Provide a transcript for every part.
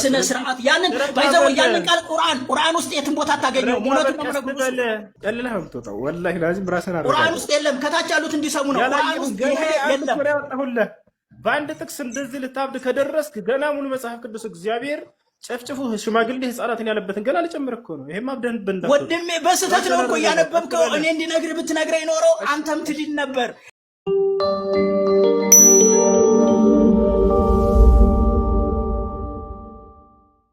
በስነ ስርዓት ያንን ባይዘው ያንን ቃል ቁርአን ውስጥ የትም ቦታ ታገኘው ሞለቱ ነው ቀልለህ አምጥተው ወላሂ ላዚም ራስን አረጋግጥ። ቁርአን ውስጥ የለም፣ ከታች ያሉት እንዲሰሙ ነው። ቁርአን ውስጥ ይሄ የለም። በአንድ ጥቅስ እንደዚህ ልታብድ ከደረስክ ገና ሙሉ መጽሐፍ ቅዱስ እግዚአብሔር ጨፍጭፉ ሽማግሌ ህፃናትን ያለበትን ገና ልጨምር እኮ ነው። ይሄማ አብደን በእንዳ ወንድሜ በስተት ነው እኮ ያነበብከው። እኔ እንዲነግር ብትነግረኝ ኖሮ አንተም ትድን ነበር።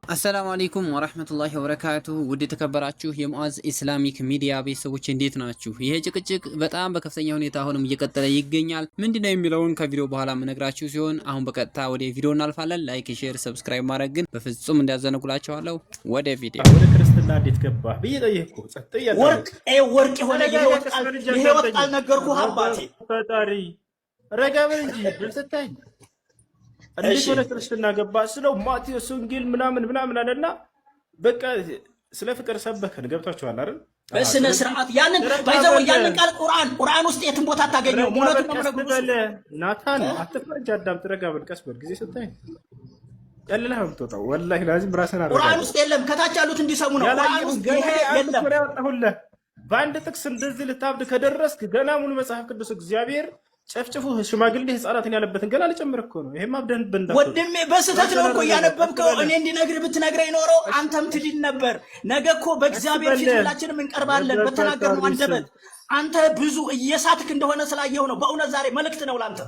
አሰላሙ አለይኩም ወራህመቱላሂ ወበረካቱሁ። ውድ ተከበራችሁ የሙአዝ ኢስላሚክ ሚዲያ ቤተሰቦች እንዴት ናችሁ? ይሄ ጭቅጭቅ በጣም በከፍተኛ ሁኔታ አሁንም እየቀጠለ ይገኛል። ምንድነው የሚለውን ከቪዲዮ በኋላ መነግራችሁ ሲሆን አሁን በቀጥታ ወደ ቪዲዮ እናልፋለን። ላይክ፣ ሼር፣ ሰብስክራይብ ማድረግ ግን በፍጹም እንዳዘነጉላችኋለሁ። ወደ ቪዲዮ። ወደ ክርስትና እንዴት ገባህ ብዬ ጠየቅኩ። ወርቅ የሆነ የህይወት ቃል ነገርኩህ አባቴ። ፈጣሪ ረጋ በል እንጂ ድርሰታይ እንዴት ወደ ክርስትና ገባ ስለው ማቴዎስ ወንጌል ምናምን አለና በቃ ስለ ፍቅር ሰበከን። ገብታችኋል አይደል? በስነ ስርዓት ያንን ባይዘው ያንን ቃል ቁርአን ውስጥ የትም ቦታ ታገኘው ሞለቱ ነው። ናታን አትፈርጅ፣ አዳምጥ፣ ረጋ በል፣ ቀስ በል። ጊዜ ስታይ ቀልለህ አምጥተው ወላሂ ላዚም ራስን አረጋግጥ። ቁርአን ውስጥ የለም፣ ከታች ያሉት እንዲሰሙ ነው። ቁርአን ውስጥ ይሄ የለም። በአንድ ጥቅስ እንደዚህ ልታብድ ከደረስክ ገና ሙሉ መጽሐፍ ቅዱስ እግዚአብሔር ጨፍጭፉ ሽማግሌ ህፃናትን ያለበትን ገና ልጨምር እኮ ነው። ይሄማ አብደን በእንዳ ወንድሜ በስተት ነው እኮ ያነበብከው። እኔ እንዲነግር ብትነግረኝ ኖሮ አንተም ትድን ነበር። ነገ እኮ በእግዚአብሔር ፊት ሁላችንም እንቀርባለን በተናገርነው አንደበት። አንተ ብዙ እየሳትክ እንደሆነ ስላየው ነው። በእውነት ዛሬ መልእክት ነው ላንተ።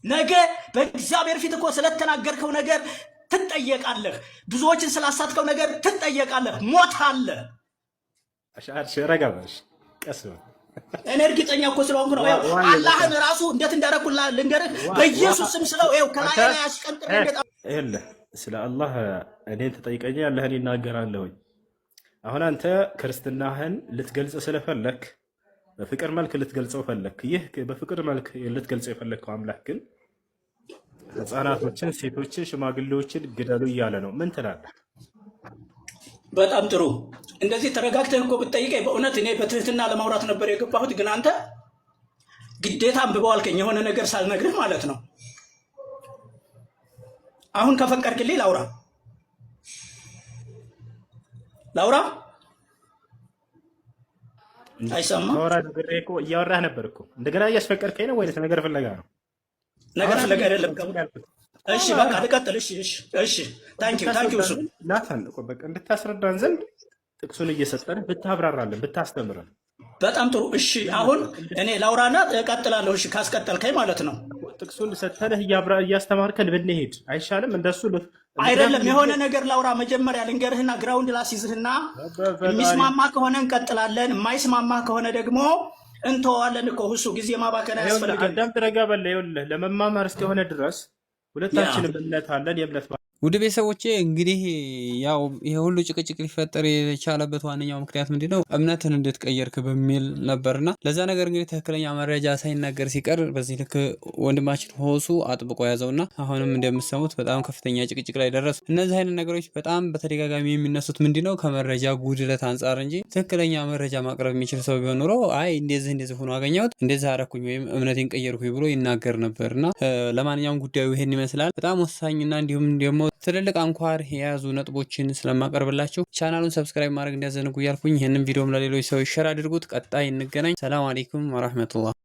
ነገ በእግዚአብሔር ፊት እኮ ስለተናገርከው ነገር ትጠየቃለህ። ብዙዎችን ስላሳትከው ነገር ትጠየቃለህ። ሞት አለ። ረጋ በል፣ ቀስ በል። እኔ እርግጠኛ እኮ ስለሆንኩ ነው። አላህን ራሱ እንዴት እንዳደረኩላ ልንገርህ። በኢየሱስ ስም ስለው ከላይ ላይ አሽቀንጥሬ ይኸውልህ፣ ስለ አላህ እኔን ትጠይቀኛለህ፣ እኔ እናገራለሁኝ። አሁን አንተ ክርስትናህን ልትገልጽ ስለፈለክ በፍቅር መልክ ልትገልጸው ፈለክ። ይህ በፍቅር መልክ ልትገልጸው የፈለግከው አምላክ ግን ህፃናቶችን፣ ሴቶችን፣ ሽማግሌዎችን ግደሉ እያለ ነው። ምን ትላለህ? በጣም ጥሩ። እንደዚህ ተረጋግተህ እኮ ብትጠይቀኝ በእውነት እኔ በትህትና ለማውራት ነበር የገባሁት። ግን አንተ ግዴታ አንብበው አልከኝ፣ የሆነ ነገር ሳልነግርህ ማለት ነው። አሁን ከፈቀድክልኝ ላውራ። አይሰማም? እያወራህ ነበር እኮ እንደገና እያስፈቀድከኝ ነው ወይስ ነገር ፍለጋ ነው? ነገር ፍለጋ አይደለም። እሺ በቃ ልቀጥል። እሺ ታንኪዩ እሱ ናታን በቃ እንድታስረዳን ዘንድ ጥቅሱን እየሰጠን ብታብራራለን ብታስተምረን በጣም ጥሩ። እሺ አሁን እኔ ላውራና እቀጥላለሁ። እሺ ካስቀጠልከኝ ማለት ነው። ጥቅሱን ሰጥተንህ እያስተማርከን ብንሄድ አይሻልም? እንደሱ አይደለም። የሆነ ነገር ላውራ መጀመሪያ ልንገርህና ግራውንድ ላስይዝህና የሚስማማ ከሆነ እንቀጥላለን፣ የማይስማማ ከሆነ ደግሞ እንተዋለን እኮ። እሱ ጊዜ ማባከን አያስፈልግም። አዳምጥ፣ ረጋ በል። ይኸውልህ ለመማማር እስከሆነ ድረስ ሁለታችንም እምነት አለን። የእምነት ውድ ቤተሰቦቼ እንግዲህ ያው ይሄ ሁሉ ጭቅጭቅ ሊፈጠር የቻለበት ዋነኛው ምክንያት ምንድነው? እምነትን እንድትቀየርክ በሚል ነበርና ለዛ ነገር እንግዲህ ትክክለኛ መረጃ ሳይናገር ሲቀር በዚህ ልክ ወንድማችን ሆሱ አጥብቆ ያዘውና አሁንም እንደምትሰሙት በጣም ከፍተኛ ጭቅጭቅ ላይ ደረሱ። እነዚህ አይነት ነገሮች በጣም በተደጋጋሚ የሚነሱት ምንድነው? ከመረጃ ጉድለት አንጻር እንጂ ትክክለኛ መረጃ ማቅረብ የሚችል ሰው ቢሆን ኑሮ አይ እንደዚህ ሆኖ አገኘሁት እንደዚህ አረኩኝ ወይም እምነቴን ቀየርኩኝ ብሎ ይናገር ነበርና ለማንኛውም ጉዳዩ ይሄን ይመስላል። በጣም ወሳኝና እንዲሁም ደግሞ ትልልቅ አንኳር የያዙ ነጥቦችን ስለማቀርብላችሁ ቻናሉን ሰብስክራይብ ማድረግ እንዳዘነጉ እያልኩኝ ይህንን ቪዲዮም ለሌሎች ሰዎች ሼር አድርጉት። ቀጣይ እንገናኝ። ሰላም አለይኩም ወራህመቱላህ።